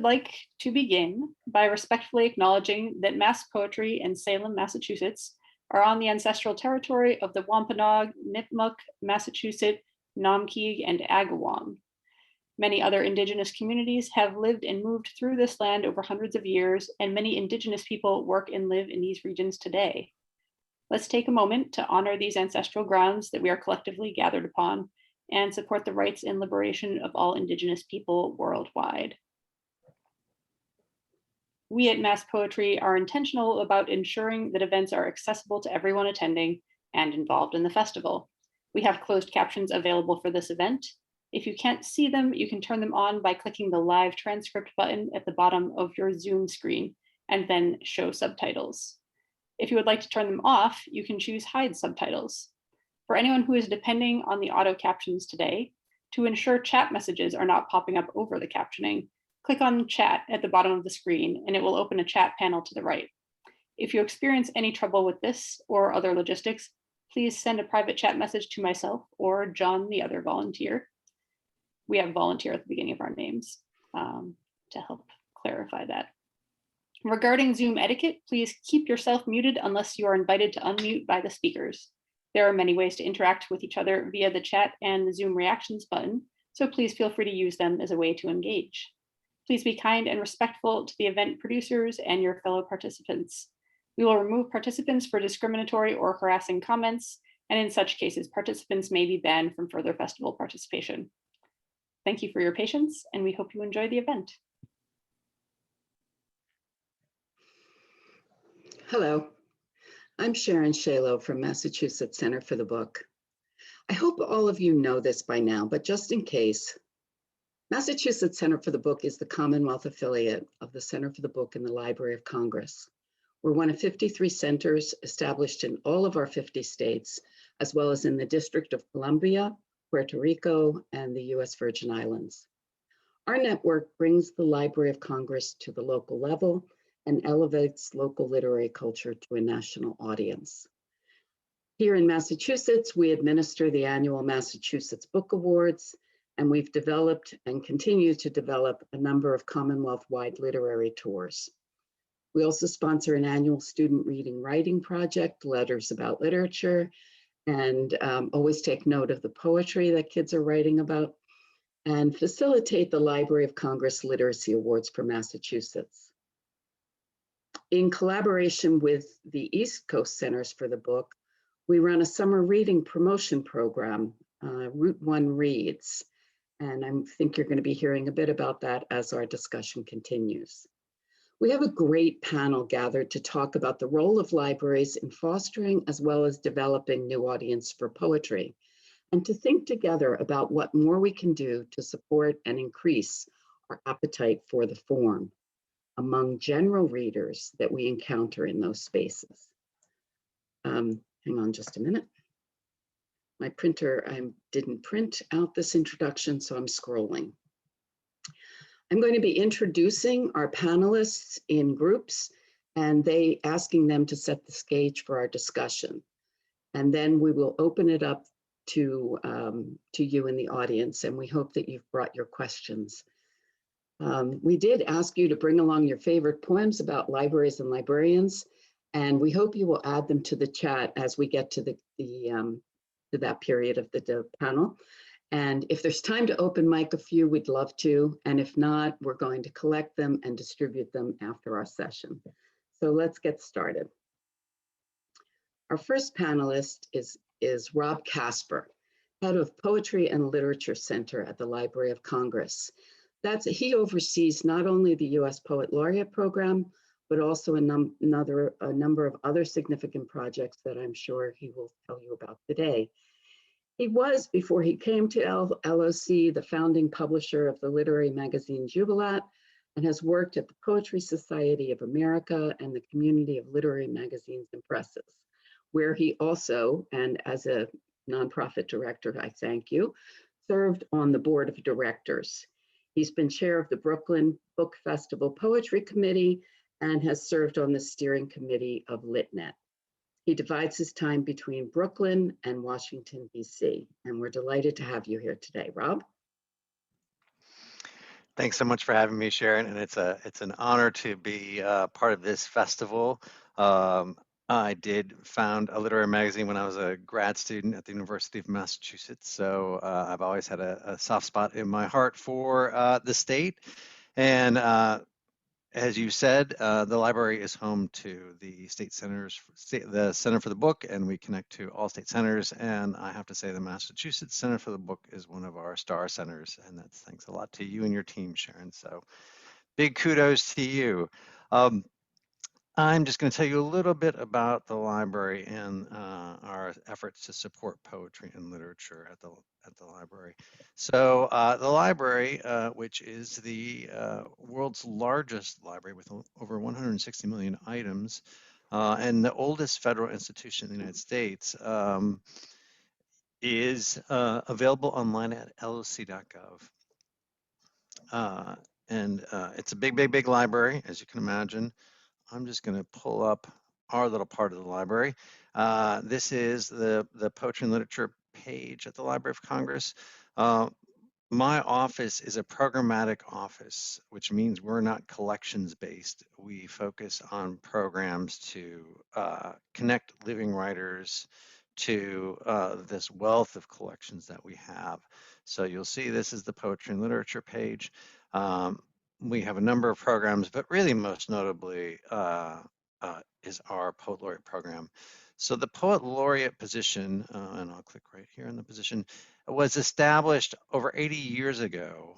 like to begin by respectfully acknowledging that Mass Poetry in Salem, Massachusetts are on the ancestral territory of the Wampanoag, Nipmuc, Massachusetts, Namkeeg, and Agawam. Many other Indigenous communities have lived and moved through this land over hundreds of years, and many Indigenous people work and live in these regions today. Let's take a moment to honor these ancestral grounds that we are collectively gathered upon and support the rights and liberation of all Indigenous people worldwide. We at Mass Poetry are intentional about ensuring that events are accessible to everyone attending and involved in the festival. We have closed captions available for this event. If you can't see them, you can turn them on by clicking the live transcript button at the bottom of your Zoom screen and then show subtitles. If you would like to turn them off, you can choose hide subtitles. For anyone who is depending on the auto captions today, to ensure chat messages are not popping up over the captioning, click on chat at the bottom of the screen and it will open a chat panel to the right. If you experience any trouble with this or other logistics, please send a private chat message to myself or John, the other volunteer. We have volunteer at the beginning of our names to help clarify that. Regarding Zoom etiquette, please keep yourself muted unless you are invited to unmute by the speakers. There are many ways to interact with each other via the chat and the Zoom reactions button, so please feel free to use them as a way to engage. Please be kind and respectful to the event producers and your fellow participants. We will remove participants for discriminatory or harassing comments, and in such cases, participants may be banned from further festival participation. Thank you for your patience, and we hope you enjoy the event. Hello, I'm Sharon Shalo from Massachusetts Center for the Book. I hope all of you know this by now, but just in case, Massachusetts Center for the Book is the Commonwealth affiliate of the Center for the Book in the Library of Congress. We're one of 53 centers established in all of our 50 states, as well as in the District of Columbia, Puerto Rico, and the US Virgin Islands. Our network brings the Library of Congress to the local level and elevates local literary culture to a national audience. Here in Massachusetts, we administer the annual Massachusetts Book Awards, and we've developed and continue to develop a number of Commonwealth-wide literary tours. We also sponsor an annual student reading writing project, Letters About Literature, and always take note of the poetry that kids are writing about, and facilitate the Library of Congress Literacy Awards for Massachusetts. In collaboration with the East Coast Centers for the Book, we run a summer reading promotion program, Route 1 Reads, and I think you're going to be hearing a bit about that as our discussion continues. We have a great panel gathered to talk about the role of libraries in fostering as well as developing new audience for poetry, and to think together about what more we can do to support and increase our appetite for the form among general readers that we encounter in those spaces. Hang on just a minute. My printer, I didn't print out this introduction, so I'm scrolling. I'm going to be introducing our panelists in groups and asking them to set the stage for our discussion. And then we will open it up to you in the audience, and we hope that you've brought your questions. We did ask you to bring along your favorite poems about libraries and librarians, and we hope you will add them to the chat as we get to that period of the panel. And if there's time to open mic a few, we'd love to. And if not, we're going to collect them and distribute them after our session. So let's get started. Our first panelist is Rob Casper, head of Poetry and Literature Center at the Library of Congress. He oversees not only the US Poet Laureate program, but also a number of other significant projects that I'm sure he will tell you about today. He was, before he came to LOC, the founding publisher of the literary magazine Jubilat, and has worked at the Poetry Society of America and the Community of Literary Magazines and Presses, where he also, and as a nonprofit director, I thank you, served on the board of directors. He's been chair of the Brooklyn Book Festival Poetry Committee and has served on the steering committee of LitNet. He divides his time between Brooklyn and Washington, D.C., and we're delighted to have you here today, Rob. Thanks so much for having me, Sharon, and it's an honor to be part of this festival. Um, I did found a literary magazine when I was a grad student at the University of Massachusetts, so I've always had a soft spot in my heart for the state. And as you said, the library is home to the state centers, the Center for the Book, and we connect to all state centers. And I have to say, the Massachusetts Center for the Book is one of our star centers, and that's thanks a lot to you and your team, Sharon. So big kudos to you. Um, I'm just going to tell you a little bit about the library and our efforts to support poetry and literature at the library. So the library, which is the world's largest library with over 160 million items, and the oldest federal institution in the United States, is available online at loc.gov. It's a big library, as you can imagine. I'm just going to pull up our little part of the library. This is the Poetry and Literature page at the Library of Congress. My office is a programmatic office, which means we're not collections based. We focus on programs to connect living writers to this wealth of collections that we have. So you'll see this is the Poetry and Literature page. We have a number of programs, but really most notably is our Poet Laureate program. So the Poet Laureate position, and I'll click right here on the position, was established over 80 years ago,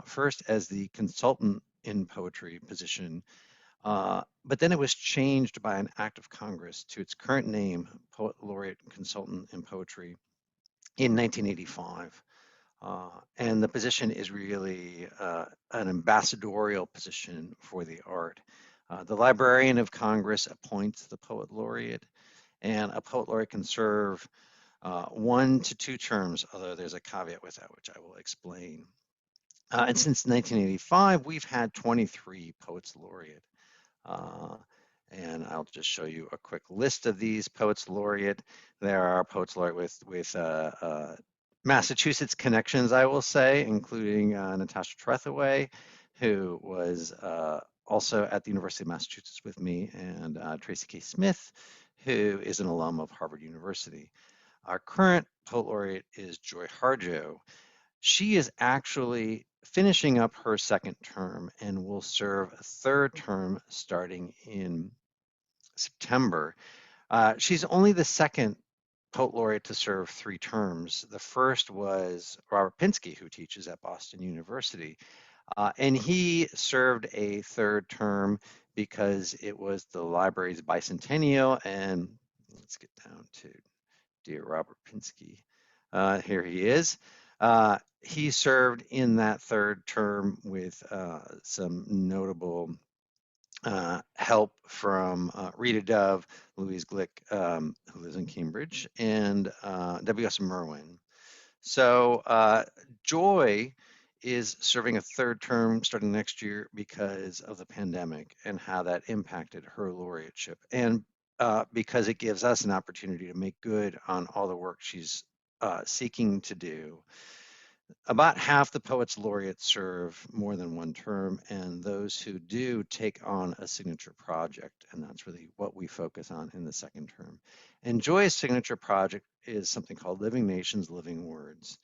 first as the consultant in poetry position, but then it was changed by an act of Congress to its current name, Poet Laureate Consultant in Poetry, in 1985. And the position is really an ambassadorial position for the art. The Librarian of Congress appoints the Poet Laureate, and a Poet Laureate can serve 1 to 2 terms, although there's a caveat with that, which I will explain. And since 1985, we've had 23 Poets Laureate. And I'll just show you a quick list of these Poets Laureate. There are Poets Laureate with Massachusetts connections, I will say, including Natasha Trethewey, who was also at the University of Massachusetts with me, and Tracy K. Smith, who is an alum of Harvard University. Our current Poet Laureate is Joy Harjo. She is actually finishing up her second term and will serve a third term starting in September. She's only the second Poet Laureate to serve 3 terms. The first was Robert Pinsky, who teaches at Boston University. And he served a third term because it was the library's bicentennial. And let's get down to dear Robert Pinsky. Here he is. He served in that third term with some notable help from Rita Dove, Louise Glick, who lives in Cambridge, and W.S. Merwin. So Joy is serving a third term starting next year because of the pandemic and how that impacted her laureateship, and because it gives us an opportunity to make good on all the work she's seeking to do. About half the Poets Laureate serve more than 1 term, and those who do take on a signature project, and that's really what we focus on in the second term. And Joy's signature project is something called Living Nations, Living Words.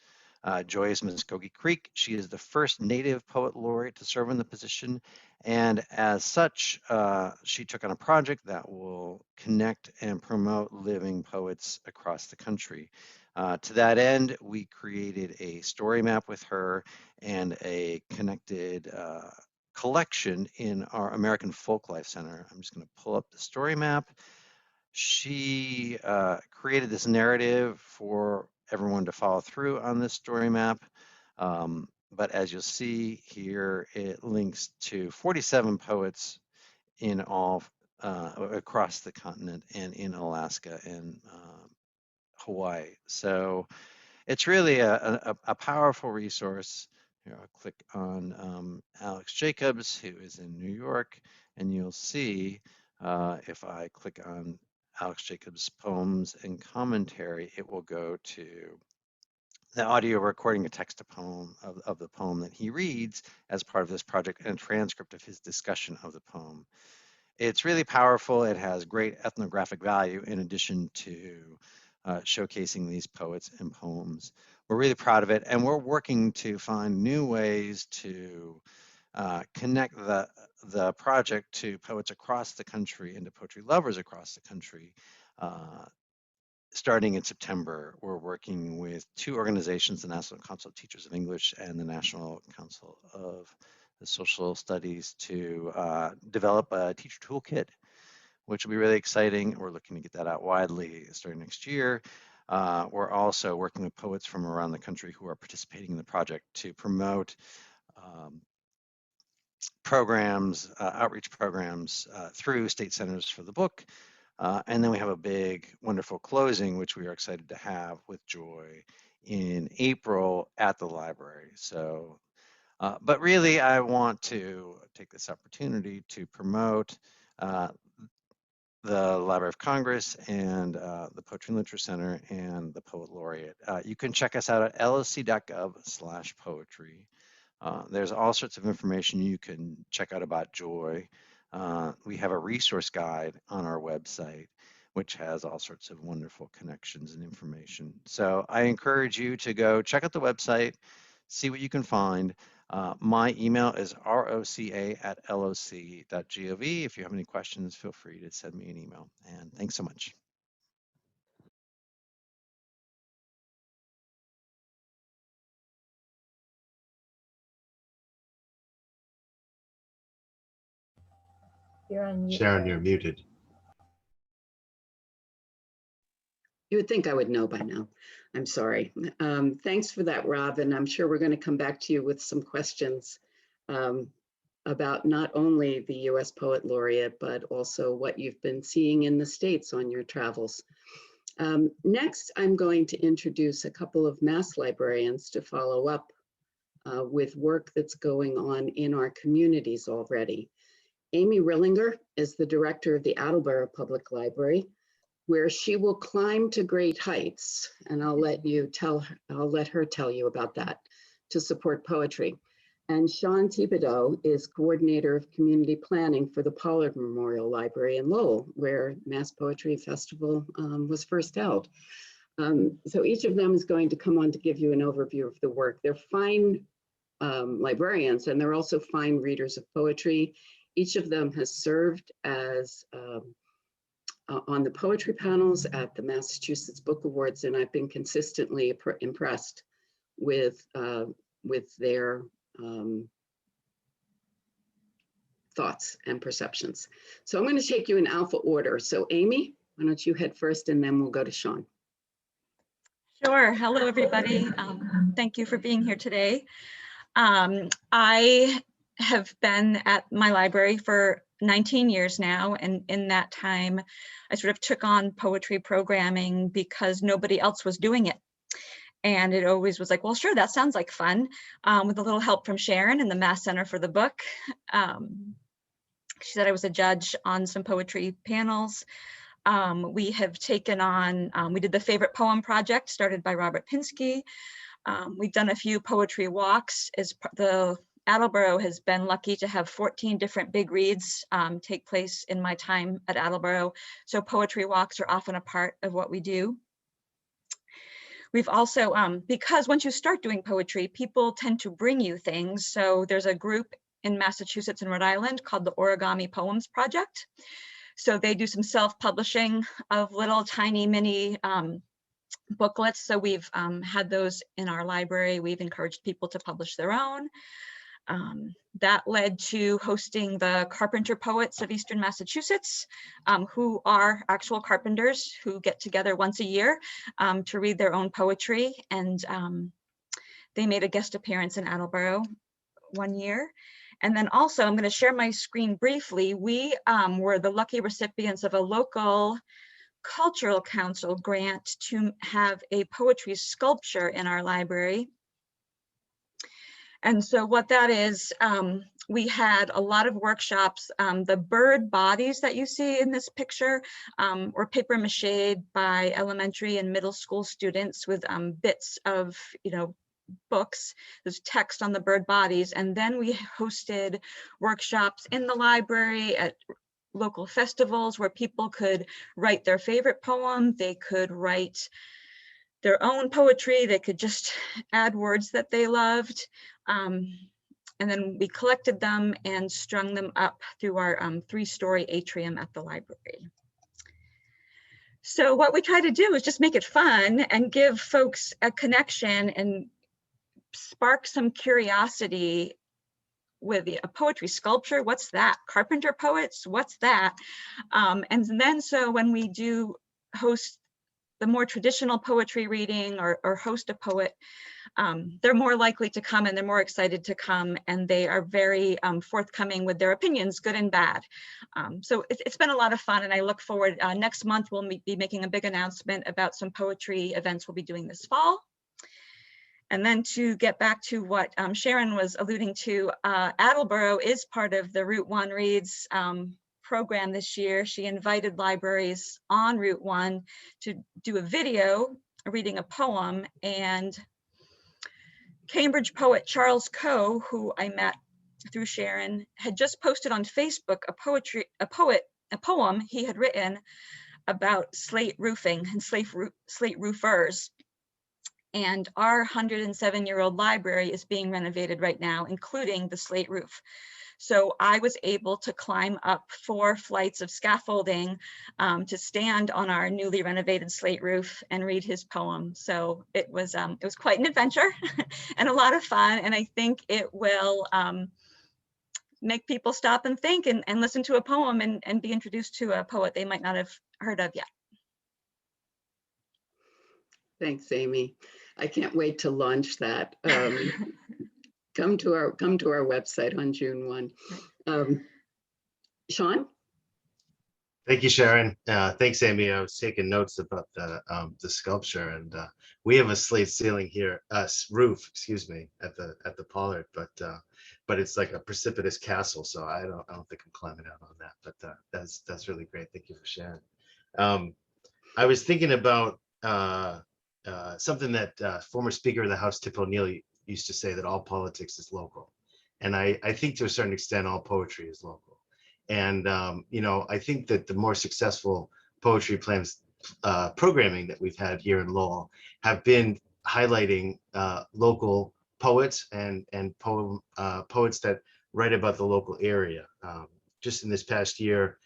Joy is Muskogee Creek. She is the first Native Poet Laureate to serve in the position, and as such, she took on a project that will connect and promote living poets across the country. To that end, we created a story map with her and a connected collection in our American Folklife Center. I'm just going to pull up the story map. She created this narrative for everyone to follow through on this story map. But as you'll see here, it links to 47 poets in all across the continent and in Alaska and Hawaii. So it's really a powerful resource. Here, I'll click on Alex Jacobs, who is in New York, and you'll see if I click on Alex Jacobs' poems and commentary, it will go to the audio recording, a text to poem of the poem that he reads as part of this project, and a transcript of his discussion of the poem. It's really powerful. It has great ethnographic value in addition to showcasing these poets and poems. We're really proud of it, and we're working to find new ways to connect the project to poets across the country and to poetry lovers across the country. Starting in September, we're working with two organizations, the National Council of Teachers of English and the National Council of the Social Studies, to develop a teacher toolkit, which will be really exciting. We're looking to get that out widely starting next year. We're also working with poets from around the country who are participating in the project to promote programs, outreach programs through state centers for the book. And then we have a big, wonderful closing, which we are excited to have with Joy in April at the library. So, but really, I want to take this opportunity to promote the Library of Congress and the Poetry and Literature Center and the Poet Laureate. You can check us out at lsc.gov/poetry. There's all sorts of information you can check out about Joy. We have a resource guide on our website, which has all sorts of wonderful connections and information. So I encourage you to go check out the website, see what you can find. My email is roca@loc.gov. If you have any questions, feel free to send me an email. And thanks so much. You're on mute. Sharon, you're muted. You would think I would know by now. I'm sorry. Thanks for that, Rob. And I'm sure we're going to come back to you with some questions about not only the US Poet Laureate, but also what you've been seeing in the States on your travels. Next, I'm going to introduce a couple of Mass librarians to follow up with work that's going on in our communities already. Amy Rillinger is the director of the Attleboro Public Library, where she will climb to great heights, and I'll let her tell you about that, to support poetry. And Sean Thibodeau is coordinator of community planning for the Pollard Memorial Library in Lowell, where Mass Poetry Festival was first held. So each of them is going to come on to give you an overview of the work. They're fine librarians, and they're also fine readers of poetry. Each of them has served as on the poetry panels at the Massachusetts Book Awards, and I've been consistently impressed with their thoughts and perceptions. So I'm going to take you in alpha order. So Amy, why don't you head first, and then we'll go to Sean. Sure. Hello, everybody. Thank you for being here today. I have been at my library for 19 years now, and in that time, I sort of took on poetry programming because nobody else was doing it. And it always was like, well, sure, that sounds like fun, with a little help from Sharon and the Mass Center for the Book. She said I was a judge on some poetry panels. We have taken on, we did the Favorite Poem Project started by Robert Pinsky. We've done a few poetry walks. The Attleboro has been lucky to have 14 different big reads take place in my time at Attleboro. So poetry walks are often a part of what we do. We've also, because once you start doing poetry, people tend to bring you things. So there's a group in Massachusetts and Rhode Island called the Origami Poems Project. So they do some self-publishing of little tiny mini booklets. So we've had those in our library. We've encouraged people to publish their own. That led to hosting the Carpenter Poets of Eastern Massachusetts, who are actual carpenters who get together once a year to read their own poetry. And they made a guest appearance in Attleboro one year. And then also, I'm going to share my screen briefly. We were the lucky recipients of a local Cultural Council grant to have a poetry sculpture in our library. And so what that is, we had a lot of workshops. The bird bodies that you see in this picture were paper mache by elementary and middle school students with bits of, books. There's text on the bird bodies. And then we hosted workshops in the library at local festivals where people could write their favorite poem. They could write their own poetry. They could just add words that they loved. And then we collected them and strung them up through our 3-story atrium at the library. So what we try to do is just make it fun and give folks a connection and spark some curiosity with a poetry sculpture. What's that? Carpenter poets? What's that? And then so when we do host the more traditional poetry reading or host a poet, they're more likely to come and they're more excited to come, and they are very forthcoming with their opinions, good and bad. So it's been a lot of fun, and I look forward. Next month, we'll be making a big announcement about some poetry events we'll be doing this fall. And then to get back to what Sharon was alluding to, Attleboro is part of the Route 1 Reads program this year. She invited libraries on Route 1 to do a video reading a poem, and Cambridge poet Charles Coe, who I met through Sharon, had just posted on Facebook a poem he had written about slate roofing and slate roofers. And our 107-year-old library is being renovated right now, including the slate roof. So I was able to climb up 4 flights of scaffolding to stand on our newly renovated slate roof and read his poem. So it was quite an adventure and a lot of fun. And I think it will make people stop and think and listen to a poem and be introduced to a poet they might not have heard of yet. Thanks, Amy. I can't wait to launch that. Come to our website on June 1. Sean? Thank you, Sharon. Thanks, Amy. I was taking notes about the sculpture, and we have a slate ceiling here, roof, excuse me, at the Pollard, but it's like a precipitous castle, so I don't think I'm climbing out on that. But that's really great. Thank you for sharing. I was thinking about something that former Speaker of the House Tip O'Neill used to say, that all politics is local, and I think to a certain extent all poetry is local. And I think that the more successful poetry plans programming that we've had here in Lowell have been highlighting local poets and poets that write about the local area. Just in this past year,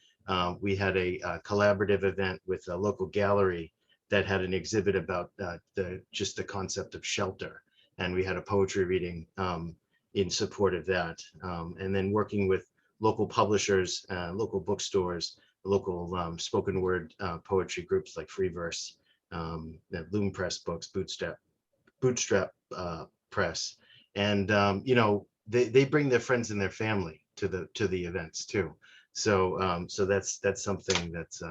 we had a collaborative event with a local gallery that had an exhibit about just the concept of shelter. And we had a poetry reading in support of that. And then working with local publishers, local bookstores, local spoken word poetry groups like Free Verse, Loom Press Books, Bootstrap Press. And they bring their friends and their family to the events too. So that's something that's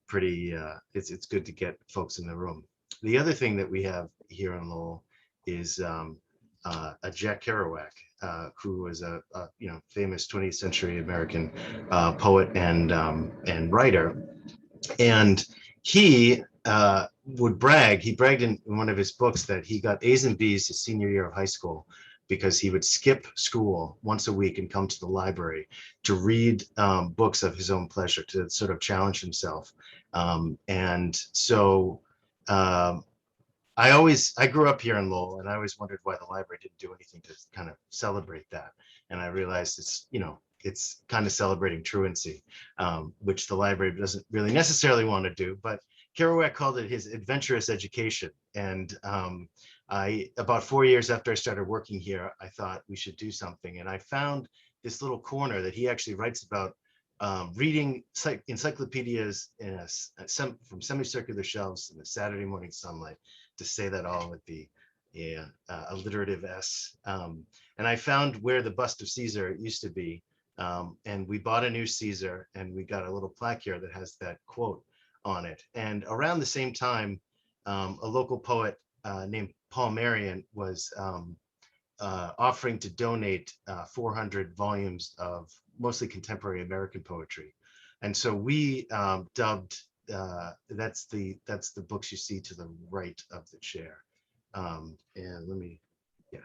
pretty, it's good to get folks in the room. The other thing that we have here in Lowell is a Jack Kerouac, who was a famous 20th century American poet and writer. And he would brag, he bragged in one of his books that he got A's and B's his senior year of high school because he would skip school once a week and come to the library to read books of his own pleasure, to sort of challenge himself. And so I grew up here in Lowell, and I always wondered why the library didn't do anything to kind of celebrate that. And I realized it's kind of celebrating truancy, which the library doesn't really necessarily want to do. But Kerouac called it his adventurous education. And about 4 years after I started working here, I thought we should do something. And I found this little corner that he actually writes about reading encyclopedias from semicircular shelves in the Saturday morning sunlight, to say that all with the alliterative S. And I found where the bust of Caesar used to be, and we bought a new Caesar, and we got a little plaque here that has that quote on it. And around the same time, a local poet named Paul Marion was offering to donate 400 volumes of mostly contemporary American poetry. And so we dubbed, that's the books you see to the right of the chair. And let me, yeah.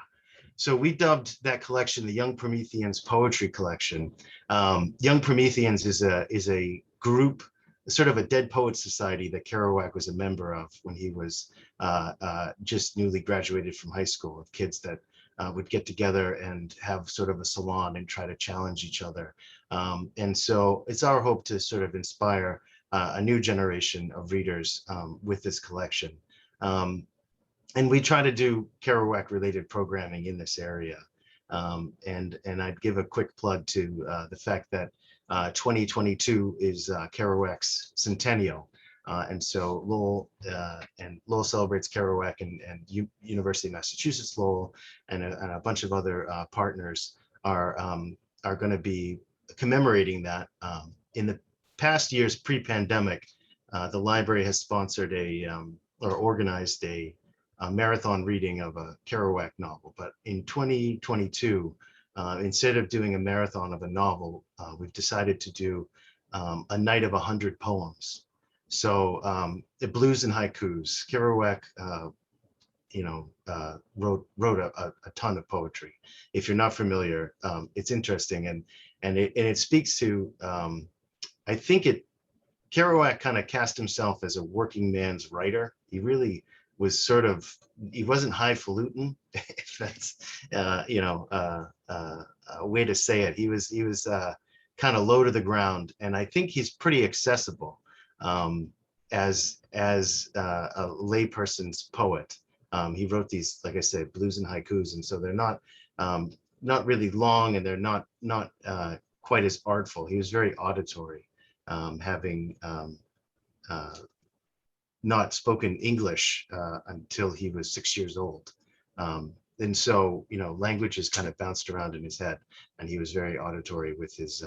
So we dubbed that collection the Young Prometheans Poetry Collection. Young Prometheans is a group, sort of a Dead Poets Society that Kerouac was a member of when he was just newly graduated from high school, of kids that would get together and have sort of a salon and try to challenge each other. And so it's our hope to sort of inspire a new generation of readers with this collection. And we try to do Kerouac related programming in this area. And I'd give a quick plug to the fact that 2022 is Kerouac's centennial. And so Lowell celebrates Kerouac, and University of Massachusetts Lowell and a bunch of other partners are going to be commemorating that. In the past years pre-pandemic, the library has sponsored or organized a marathon reading of a Kerouac novel. But in 2022, instead of doing a marathon of a novel, we've decided to do a night of 100 poems. So the blues and haikus. Kerouac, wrote a ton of poetry. If you're not familiar, it's interesting, and it speaks to. I think Kerouac kind of cast himself as a working man's writer. He really was he wasn't highfalutin, if that's a way to say it. He was kind of low to the ground, and I think he's pretty accessible as a layperson's poet. He wrote these, like I said, blues and haikus, and so they're not really long, and they're not quite as artful. He was very auditory, having not spoken English until he was 6 years old. And so, language is kind of bounced around in his head, and he was very auditory with his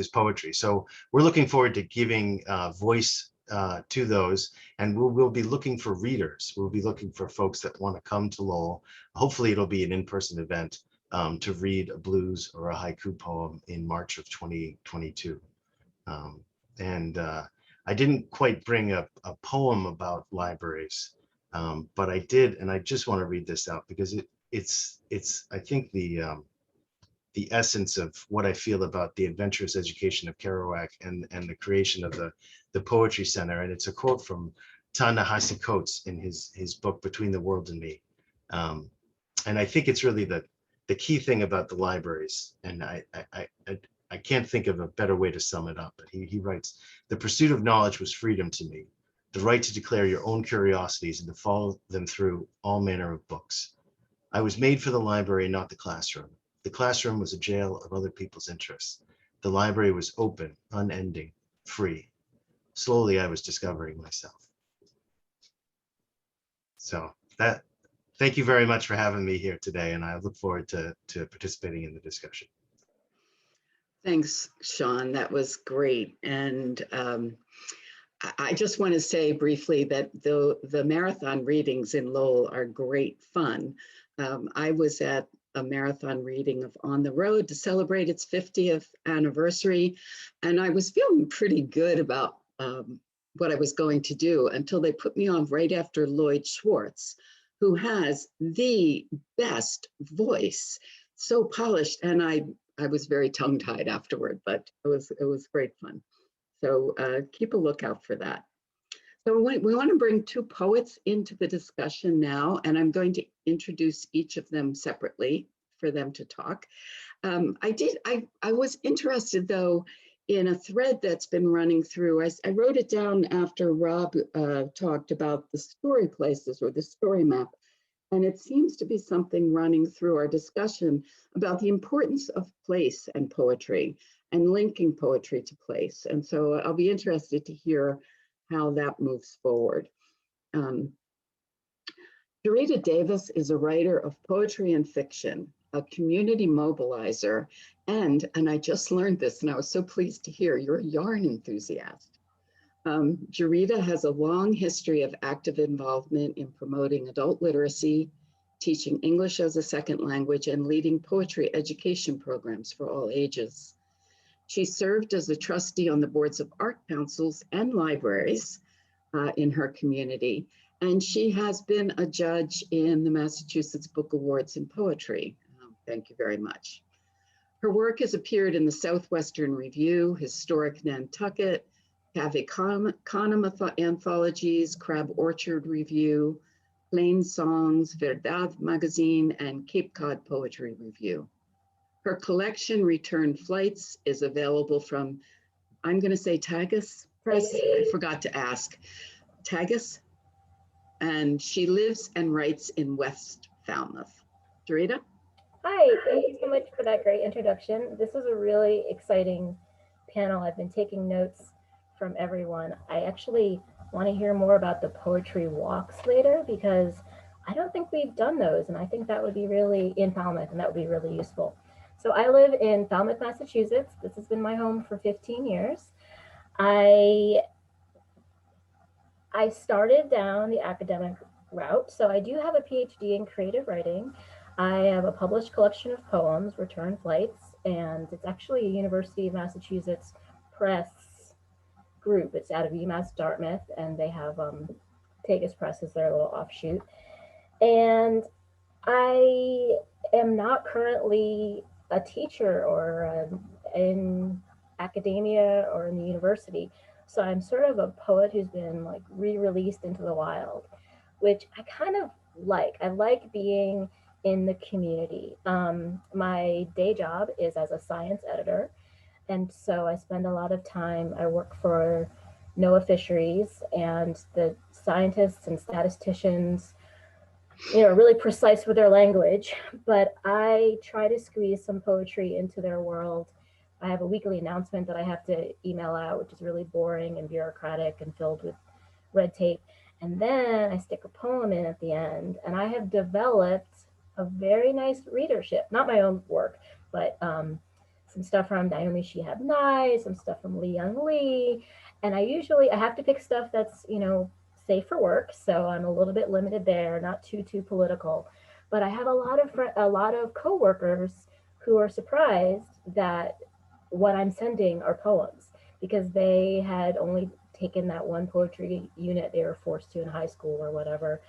poetry. So we're looking forward to giving voice to those, and we'll be looking for readers. We'll be looking for folks that want to come to Lowell. Hopefully it'll be an in-person event to read a blues or a haiku poem in March of 2022. I didn't quite bring a poem about libraries, but I did, and I just want to read this out because it's I think the essence of what I feel about the adventurous education of Kerouac and the creation of the Poetry Center. And it's a quote from Ta-Nehisi Coates in his book, Between the World and Me. And I think it's really the key thing about the libraries. And I can't think of a better way to sum it up. But he writes, "The pursuit of knowledge was freedom to me, the right to declare your own curiosities and to follow them through all manner of books. I was made for the library, not the classroom. The classroom was a jail of other people's interests. The library was open, unending, free. Slowly, I was discovering myself." So thank you very much for having me here today, and I look forward to participating in the discussion. Thanks, Sean. That was great. And I just want to say briefly that the marathon readings in Lowell are great fun. I was at a marathon reading of On the Road to celebrate its 50th anniversary, and I was feeling pretty good about what I was going to do until they put me on right after Lloyd Schwartz, who has the best voice, so polished, and I was very tongue-tied afterward, but it was great fun. So keep a lookout for that. So we want to bring two poets into the discussion now, and I'm going to introduce each of them separately for them to talk. I was interested though in a thread that's been running through. I wrote it down after Rob talked about the story places or the story map. And it seems to be something running through our discussion about the importance of place and poetry and linking poetry to place. And so I'll be interested to hear how that moves forward. Dorita Davis is a writer of poetry and fiction, a community mobilizer, and I just learned this and I was so pleased to hear, you're a yarn enthusiast. Dorita has a long history of active involvement in promoting adult literacy, teaching English as a second language and leading poetry education programs for all ages. She served as a trustee on the boards of art councils and libraries in her community, and she has been a judge in the Massachusetts Book Awards in Poetry. Thank you very much. Her work has appeared in the Southwestern Review, Historic Nantucket, Cave Canem Anthologies, Crab Orchard Review, Plain Songs, Verdad Magazine, and Cape Cod Poetry Review. Her collection, Return Flights, is available from, I'm going to say Tagus Press. I forgot to ask. Tagus. And she lives and writes in West Falmouth. Dorita? Hi, thank you so much for that great introduction. This was a really exciting panel. I've been taking notes from everyone. I actually want to hear more about the poetry walks later because I don't think we've done those, and I think that would be really in Falmouth, and that would be really useful. So I live in Falmouth, Massachusetts. This has been my home for 15 years. I started down the academic route, so I do have a PhD in creative writing. I have a published collection of poems, Return Flights, and it's actually a University of Massachusetts Press group. It's out of UMass Dartmouth, and they have Tagus Press as their little offshoot. And I am not currently a teacher or in academia or in the university. So I'm sort of a poet who's been like re-released into the wild, which I kind of like. I like being in the community. My day job is as a science editor. And so I spend a lot of time, I work for NOAA Fisheries, and the scientists and statisticians, you know, are really precise with their language, but I try to squeeze some poetry into their world. I have a weekly announcement that I have to email out, which is really boring and bureaucratic and filled with red tape. And then I stick a poem in at the end, and I have developed a very nice readership, not my own work, but some stuff from Naomi Shihab Nye, some stuff from Lee Young Lee. And I have to pick stuff that's, you know, safe for work. So I'm a little bit limited there, not too political. But I have a lot of coworkers who are surprised that what I'm sending are poems, because they had only taken that one poetry unit they were forced to in high school or whatever.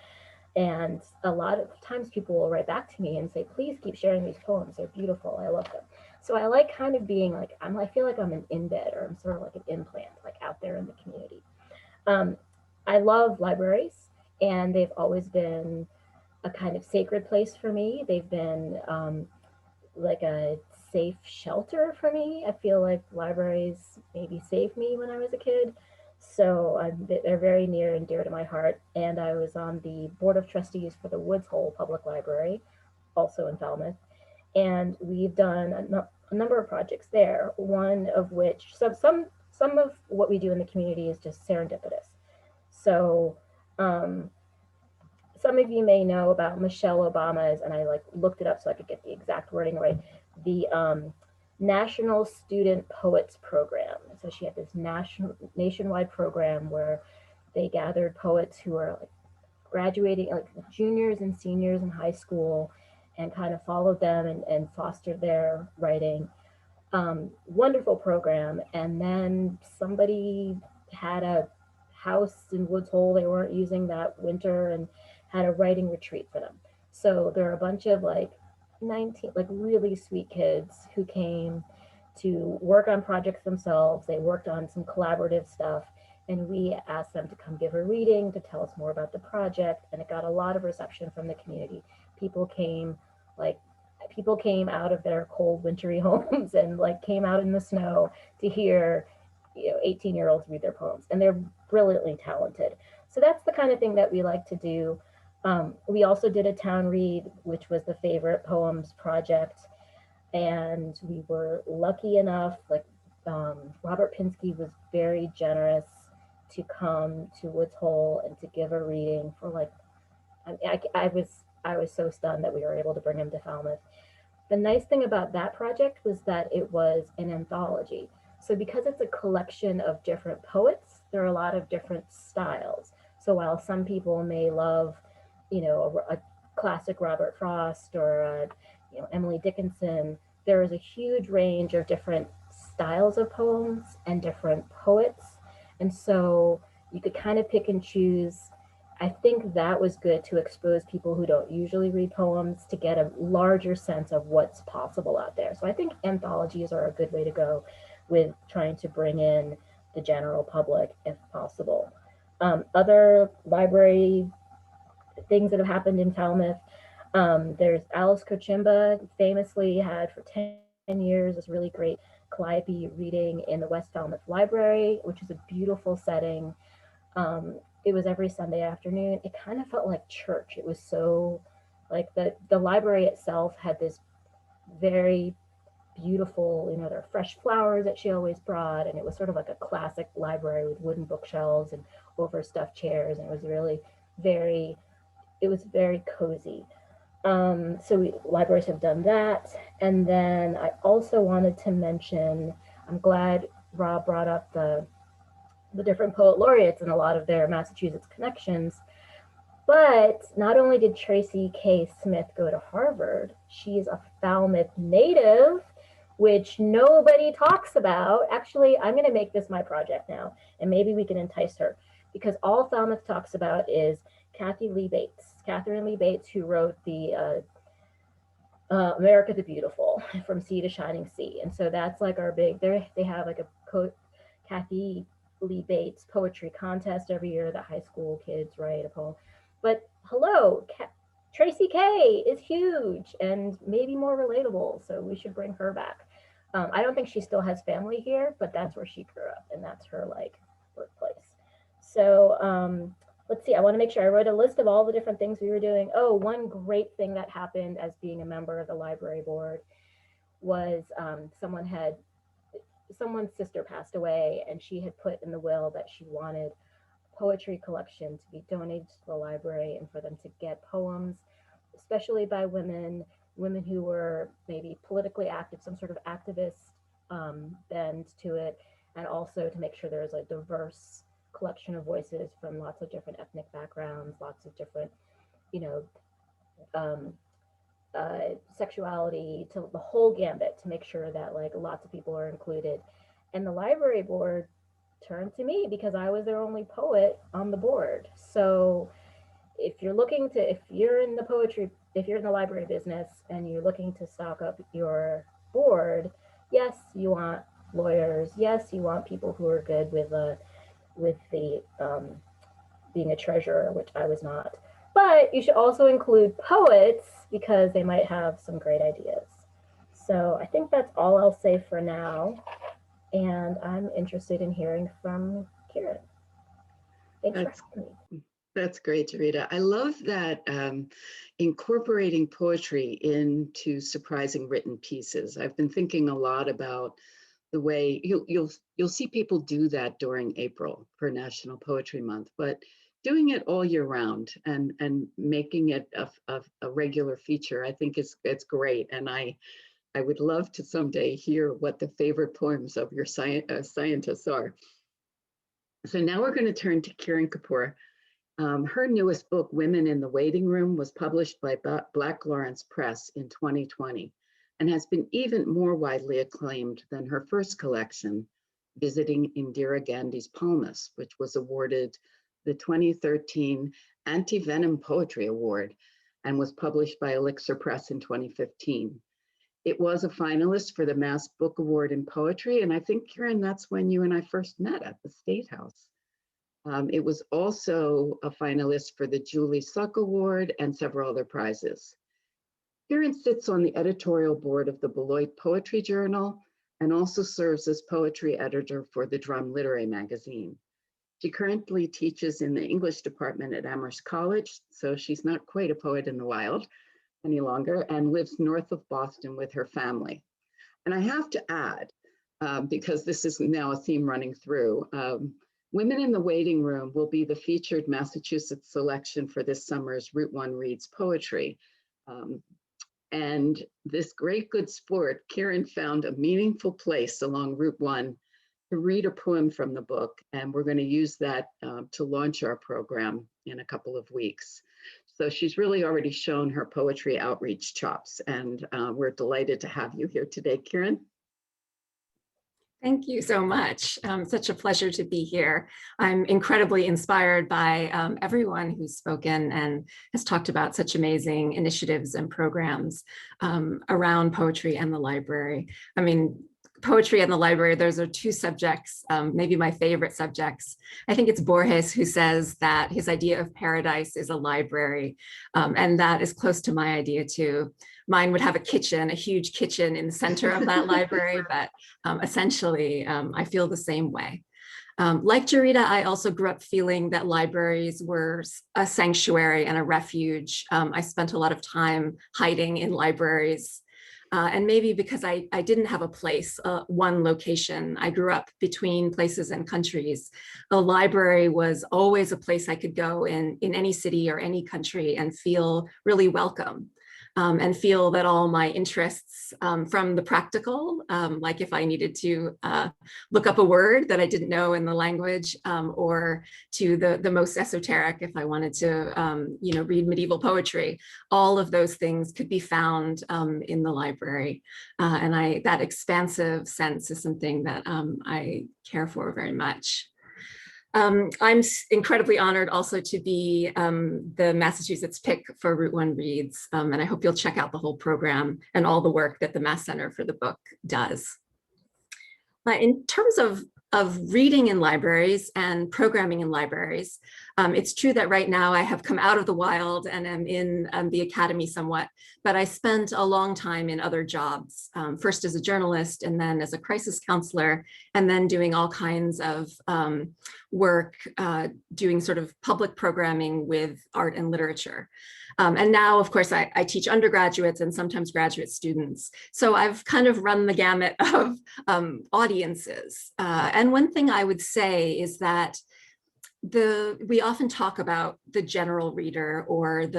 And a lot of times people will write back to me and say, please keep sharing these poems. They're beautiful. I love them. So I like kind of being like, I feel like I'm an embed, or I'm sort of like an implant, like out there in the community. I love libraries, and they've always been a kind of sacred place for me. They've been like a safe shelter for me. I feel like libraries maybe saved me when I was a kid. So they're very near and dear to my heart. And I was on the board of trustees for the Woods Hole Public Library, also in Falmouth. And we've done a number of projects there, one of which, some of what we do in the community is just serendipitous. So some of you may know about Michelle Obama's, and I like looked it up so I could get the exact wording right, the National Student Poets Program. So she had this nationwide program where they gathered poets who are like graduating, like juniors and seniors in high school, and kind of followed them and fostered their writing. Wonderful program. And then somebody had a house in Woods Hole they weren't using that winter and had a writing retreat for them. So there are a bunch of like 19, like really sweet kids who came to work on projects themselves. They worked on some collaborative stuff, and we asked them to come give a reading to tell us more about the project, and it got a lot of reception from the community. People came out of their cold wintry homes and like came out in the snow to hear, you know, 18-year-olds read their poems, and they're brilliantly talented. So that's the kind of thing that we like to do. We also did a town read, which was the Favorite Poems project. And we were lucky enough, like Robert Pinsky was very generous to come to Woods Hole and to give a reading for like, I was so stunned that we were able to bring him to Falmouth. The nice thing about that project was that it was an anthology. So because it's a collection of different poets, there are a lot of different styles. So while some people may love, you know, classic Robert Frost or Emily Dickinson, there is a huge range of different styles of poems and different poets. And so you could kind of pick and choose. I think that was good to expose people who don't usually read poems to get a larger sense of what's possible out there. So I think anthologies are a good way to go with trying to bring in the general public if possible. Other library things that have happened in Falmouth, there's Alice Kochimba famously had for 10 years this really great calliope reading in the West Falmouth Library, which is a beautiful setting. It was every Sunday afternoon. It kind of felt like church. It was so like the library itself had this very beautiful, there are fresh flowers that she always brought, and it was sort of like a classic library with wooden bookshelves and overstuffed chairs, and it was really very cozy. So libraries have done that. And then I also wanted to mention, I'm glad Rob brought up the different poet laureates and a lot of their Massachusetts connections. But not only did Tracy K. Smith go to Harvard, she's a Falmouth native, which nobody talks about. Actually, I'm going to make this my project now, and maybe we can entice her, because all Falmouth talks about is Catherine Lee Bates, who wrote the America the Beautiful, From Sea to Shining Sea. And so that's like our big, they have like a Kathy Lee Bates poetry contest every year that high school kids write a poem. But hello, Tracy K is huge and maybe more relatable, so we should bring her back. I don't think she still has family here, but that's where she grew up and that's her like birthplace. So let's see, I want to make sure I wrote a list of all the different things we were doing. Oh, one great thing that happened as being a member of the library board was someone's sister passed away, and she had put in the will that she wanted poetry collection to be donated to the library and for them to get poems, especially by women who were maybe politically active, some sort of activist bend to it, and also to make sure there's a diverse collection of voices from lots of different ethnic backgrounds, lots of different, sexuality, to the whole gambit, to make sure that like lots of people are included. And the library board turned to me because I was their only poet on the board. So if you're in the library business and you're looking to stock up your board, yes, you want lawyers. Yes, you want people who are good with the being a treasurer, which I was not. But you should also include poets because they might have some great ideas. So I think that's all I'll say for now. And I'm interested in hearing from Kirun. Thanks for having me. That's great, Rita. I love that incorporating poetry into surprising written pieces. I've been thinking a lot about the way you'll see people do that during April for National Poetry Month, but doing it all year round and making it a regular feature, I think it's great. And I would love to someday hear what the favorite poems of your scientists are. So now we're going to turn to Kirun Kapur. Her newest book, Women in the Waiting Room, was published by Black Lawrence Press in 2020 and has been even more widely acclaimed than her first collection, Visiting Indira Gandhi's Palmist, which was awarded the 2013 Antivenom Poetry Award and was published by Elixir Press in 2015. It was a finalist for the Mass Book Award in Poetry, and I think, Kirun, that's when you and I first met at the State House. It was also a finalist for the Julie Suck Award and several other prizes. Kirun sits on the editorial board of the Beloit Poetry Journal and also serves as poetry editor for the Drum Literary magazine. She currently teaches in the English department at Amherst College, so she's not quite a poet in the wild any longer, and lives north of Boston with her family. And I have to add, because this is now a theme running through, Women in the Waiting Room will be the featured Massachusetts selection for this summer's Route 1 Reads Poetry. And this great good sport, Kirun found a meaningful place along Route 1 to read a poem from the book. And we're going to use that to launch our program in a couple of weeks. So she's really already shown her poetry outreach chops, and we're delighted to have you here today, Kirun. Thank you so much. Such a pleasure to be here. I'm incredibly inspired by everyone who's spoken and has talked about such amazing initiatives and programs around poetry and the library. I mean, poetry and the library, those are two subjects, maybe my favorite subjects. I think it's Borges who says that his idea of paradise is a library, and that is close to my idea too. Mine would have a kitchen, a huge kitchen in the center of that library, but essentially I feel the same way. Like Jarita, I also grew up feeling that libraries were a sanctuary and a refuge. I spent a lot of time hiding in libraries. And maybe because I didn't have a place, one location, I grew up between places and countries. A library was always a place I could go in any city or any country and feel really welcome. And feel that all my interests from the practical, like if I needed to look up a word that I didn't know in the language, or to the most esoteric, if I wanted to read medieval poetry, all of those things could be found in the library. And that expansive sense is something that I care for very much. I'm incredibly honored also to be the Massachusetts pick for Route 1 Reads, and I hope you'll check out the whole program and all the work that the Mass Center for the Book does. In terms of reading in libraries and programming in libraries, it's true that right now I have come out of the wild and am in the academy somewhat, but I spent a long time in other jobs, first as a journalist and then as a crisis counselor, and then doing all kinds of work, doing sort of public programming with art and literature. And now, of course, I teach undergraduates and sometimes graduate students. So I've kind of run the gamut of audiences. And one thing I would say is that we often talk about the general reader or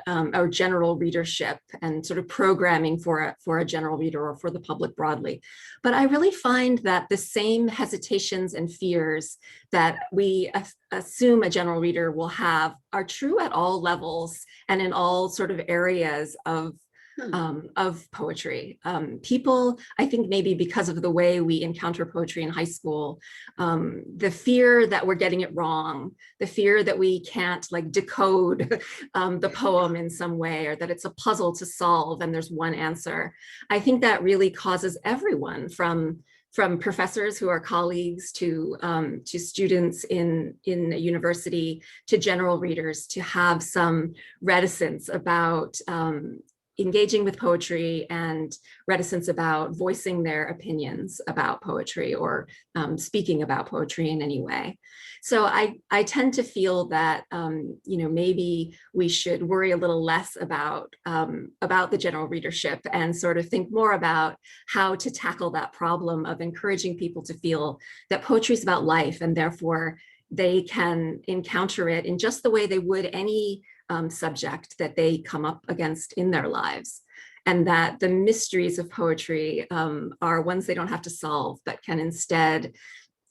or general readership and sort of programming for a general reader or for the public broadly. But I really find that the same hesitations and fears that we assume a general reader will have are true at all levels and in all sort of areas of poetry. People, I think maybe because of the way we encounter poetry in high school, the fear that we're getting it wrong, the fear that we can't like decode the poem in some way, or that it's a puzzle to solve and there's one answer. I think that really causes everyone from professors who are colleagues to students in a university to general readers to have some reticence about engaging with poetry and reticence about voicing their opinions about poetry or speaking about poetry in any way. So I tend to feel that maybe we should worry a little less about the general readership and sort of think more about how to tackle that problem of encouraging people to feel that poetry is about life, and therefore they can encounter it in just the way they would any subject that they come up against in their lives, and that the mysteries of poetry are ones they don't have to solve, but can instead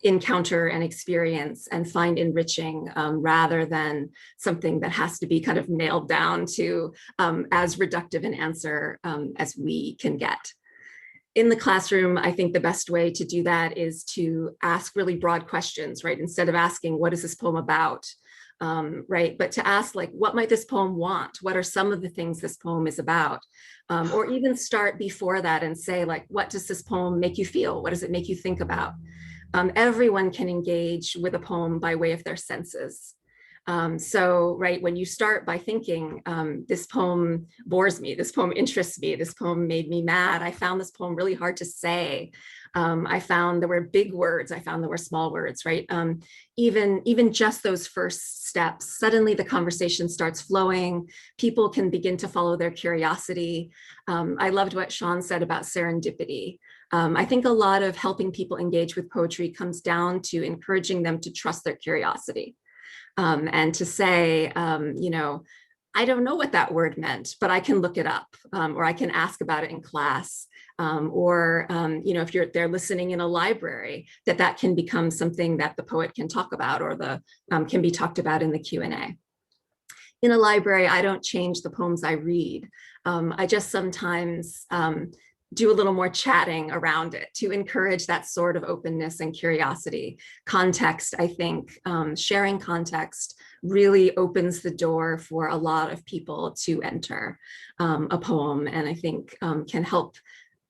encounter and experience and find enriching, rather than something that has to be kind of nailed down to as reductive an answer as we can get. In the classroom, I think the best way to do that is to ask really broad questions, right? Instead of asking, what is this poem about? Right, but to ask, like, what might this poem want? What are some of the things this poem is about? Or even start before that and say, like, what does this poem make you feel? What does it make you think about? Everyone can engage with a poem by way of their senses. So, right, when you start by thinking, this poem bores me, this poem interests me, this poem made me mad, I found this poem really hard to say. I found there were big words, I found there were small words, right? Even just those first steps, suddenly the conversation starts flowing, people can begin to follow their curiosity. I loved what Sean said about serendipity. I think a lot of helping people engage with poetry comes down to encouraging them to trust their curiosity. And to say, I don't know what that word meant, but I can look it up, or I can ask about it in class, or if they're listening in a library, that can become something that the poet can talk about, or can be talked about in the Q&A. in a library, I don't change the poems I read. I just sometimes do a little more chatting around it to encourage that sort of openness and curiosity. Context, I think, sharing context really opens the door for a lot of people to enter a poem, and I think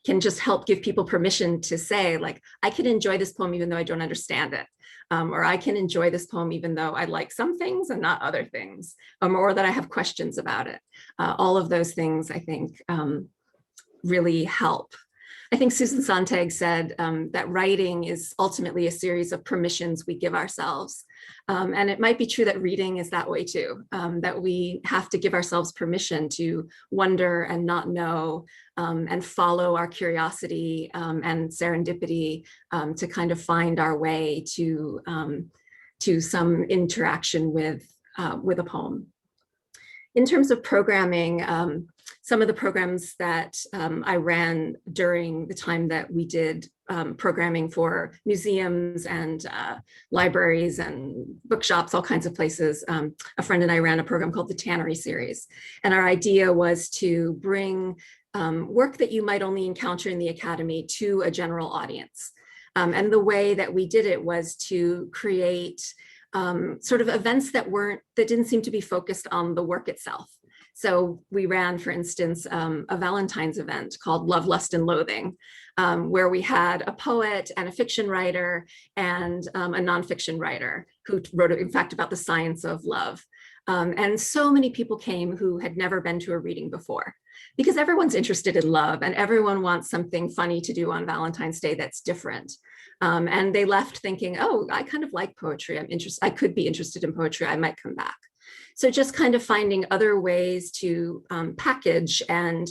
can just help give people permission to say, like, I can enjoy this poem even though I don't understand it. Or I can enjoy this poem even though I like some things and not other things, or that I have questions about it. All of those things, I think, really help. I think Susan Sontag said that writing is ultimately a series of permissions we give ourselves. And it might be true that reading is that way too, that we have to give ourselves permission to wonder and not know, and follow our curiosity and serendipity to kind of find our way to some interaction with a poem. In terms of programming, some of the programs that I ran during the time that we did programming for museums and libraries and bookshops, all kinds of places. A friend and I ran a program called the Tannery Series. And our idea was to bring work that you might only encounter in the academy to a general audience. And the way that we did it was to create sort of events that didn't seem to be focused on the work itself. So we ran, for instance, a Valentine's event called Love, Lust, and Loathing, where we had a poet and a fiction writer and a nonfiction writer who wrote, in fact, about the science of love. And so many people came who had never been to a reading before, because everyone's interested in love and everyone wants something funny to do on Valentine's Day that's different. And they left thinking, oh, I kind of like poetry. I could be interested in poetry. I might come back. So just kind of finding other ways to package and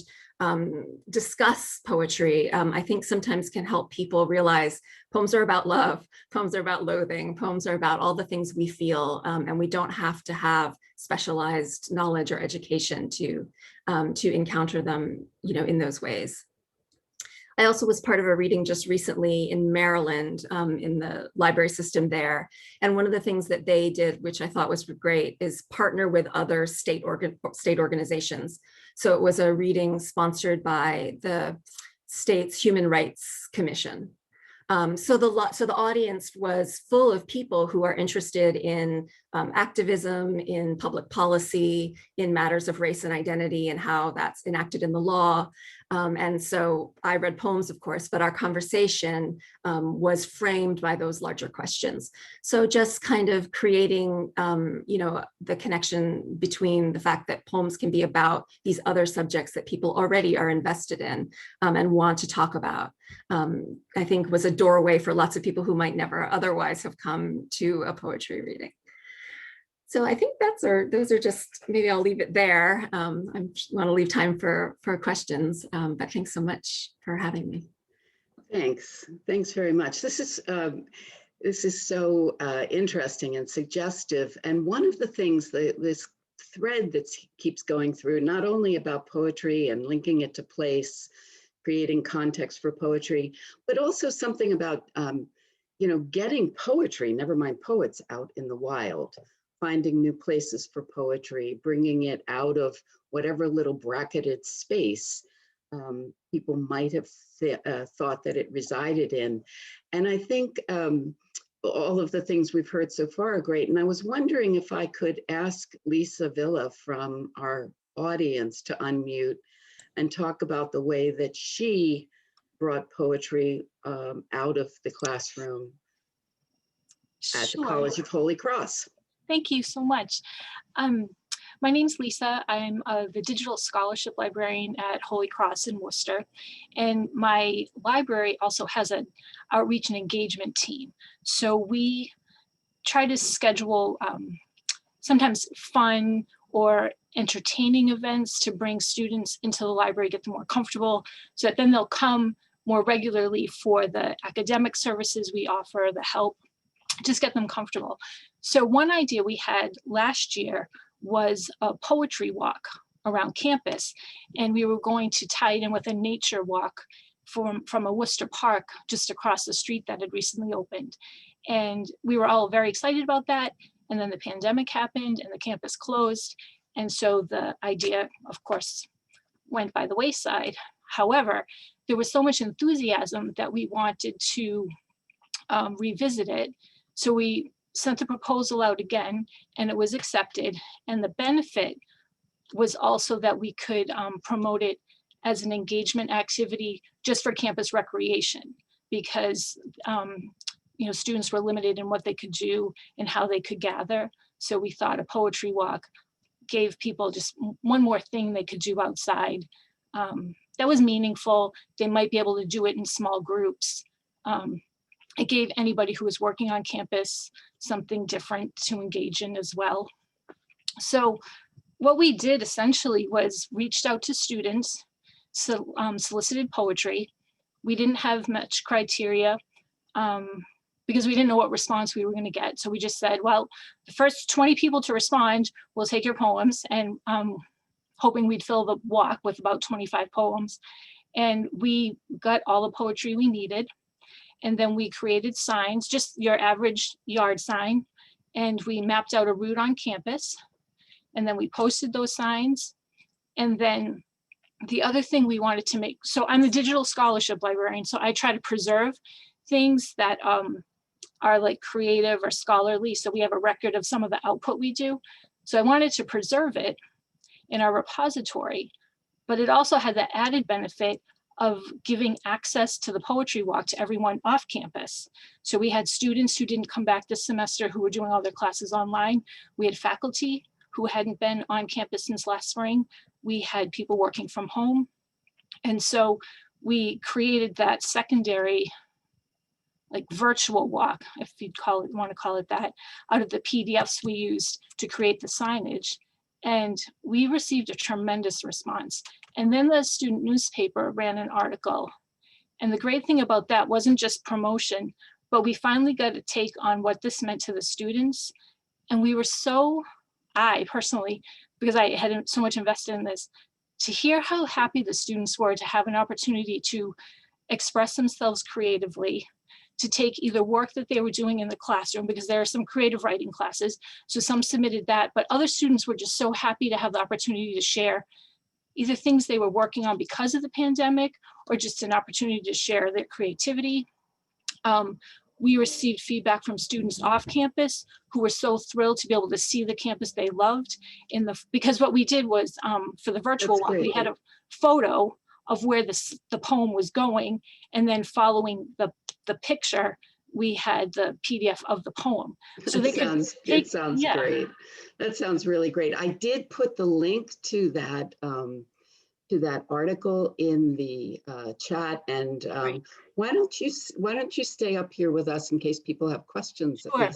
discuss poetry, I think sometimes can help people realize poems are about love, poems are about loathing, poems are about all the things we feel, and we don't have to have specialized knowledge or education to encounter them, in those ways. I also was part of a reading just recently in Maryland, in the library system there. And one of the things that they did, which I thought was great, is partner with other state organizations. So it was a reading sponsored by the state's Human Rights Commission. So the audience was full of people who are interested in activism, in public policy, in matters of race and identity and how that's enacted in the law. And so I read poems, of course, but our conversation was framed by those larger questions. So just kind of creating, the connection between the fact that poems can be about these other subjects that people already are invested in and want to talk about, I think was a doorway for lots of people who might never otherwise have come to a poetry reading. So I think those are just, maybe I'll leave it there. I want to leave time for questions, but thanks so much for having me. Thanks very much. This is so interesting and suggestive. And one of the things this thread that keeps going through, not only about poetry and linking it to place, creating context for poetry, but also something about, getting poetry, never mind poets, out in the wild, finding new places for poetry, bringing it out of whatever little bracketed space people might have thought that it resided in. And I think all of the things we've heard so far are great. And I was wondering if I could ask Lisa Villa from our audience to unmute and talk about the way that she brought poetry out of the classroom at the College of Holy Cross. Thank you so much. My name's Lisa. I'm the digital scholarship librarian at Holy Cross in Worcester. And my library also has an outreach and engagement team. So we try to schedule sometimes fun or entertaining events to bring students into the library, get them more comfortable, so that then they'll come more regularly for the academic services we offer, the help, just get them comfortable. So one idea we had last year was a poetry walk around campus, and we were going to tie it in with a nature walk from a Worcester Park just across the street that had recently opened. And we were all very excited about that. And then the pandemic happened and the campus closed. And so the idea, of course, went by the wayside. However, there was so much enthusiasm that we wanted to revisit it. So we sent the proposal out again, and it was accepted. And the benefit was also that we could promote it as an engagement activity just for campus recreation, because students were limited in what they could do and how they could gather. So we thought a poetry walk gave people just one more thing they could do outside that was meaningful. They might be able to do it in small groups. It gave anybody who was working on campus something different to engage in as well. So what we did essentially was reached out to students, solicited poetry. We didn't have much criteria because we didn't know what response we were going to get. So we just said, well, the first 20 people to respond will take your poems, and hoping we'd fill the walk with about 25 poems. And we got all the poetry we needed. And then we created signs, just your average yard sign. And we mapped out a route on campus. And then we posted those signs. And then the other thing we wanted to make, so I'm a digital scholarship librarian, so I try to preserve things that are like creative or scholarly. So we have a record of some of the output we do. So I wanted to preserve it in our repository, but it also had the added benefit of giving access to the poetry walk to everyone off campus. So we had students who didn't come back this semester who were doing all their classes online. We had faculty who hadn't been on campus since last spring. We had people working from home. And so we created that secondary, like virtual walk, if you'd want to call it that, out of the PDFs we used to create the signage. And we received a tremendous response. And then the student newspaper ran an article. And the great thing about that wasn't just promotion, but we finally got a take on what this meant to the students. And we were so, I personally, because I had so much invested in this, to hear how happy the students were to have an opportunity to express themselves creatively, to take either work that they were doing in the classroom, because there are some creative writing classes, so some submitted that, but other students were just so happy to have the opportunity to share either things they were working on because of the pandemic, or just an opportunity to share their creativity. We received feedback from students off campus who were so thrilled to be able to see the campus they loved because what we did was for the virtual walk, we had a photo of where the poem was going, and then following the picture, we had the PDF of the poem. So it sounds great. That sounds really great. I did put the link to that article in the chat, and Right. why don't you stay up here with us in case people have questions? Sure.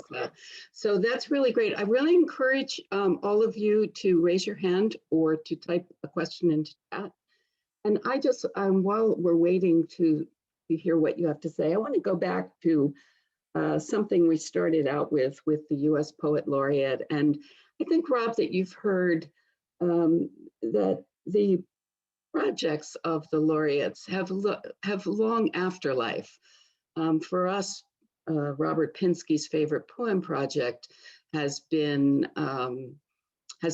So that's really great. I really encourage all of you to raise your hand or to type a question into chat. And I just, while we're waiting to hear what you have to say, I want to go back to something we started out with the US Poet Laureate. And I think, Rob, that you've heard that the projects of the laureates have long afterlife. For us, Robert Pinsky's favorite poem project has been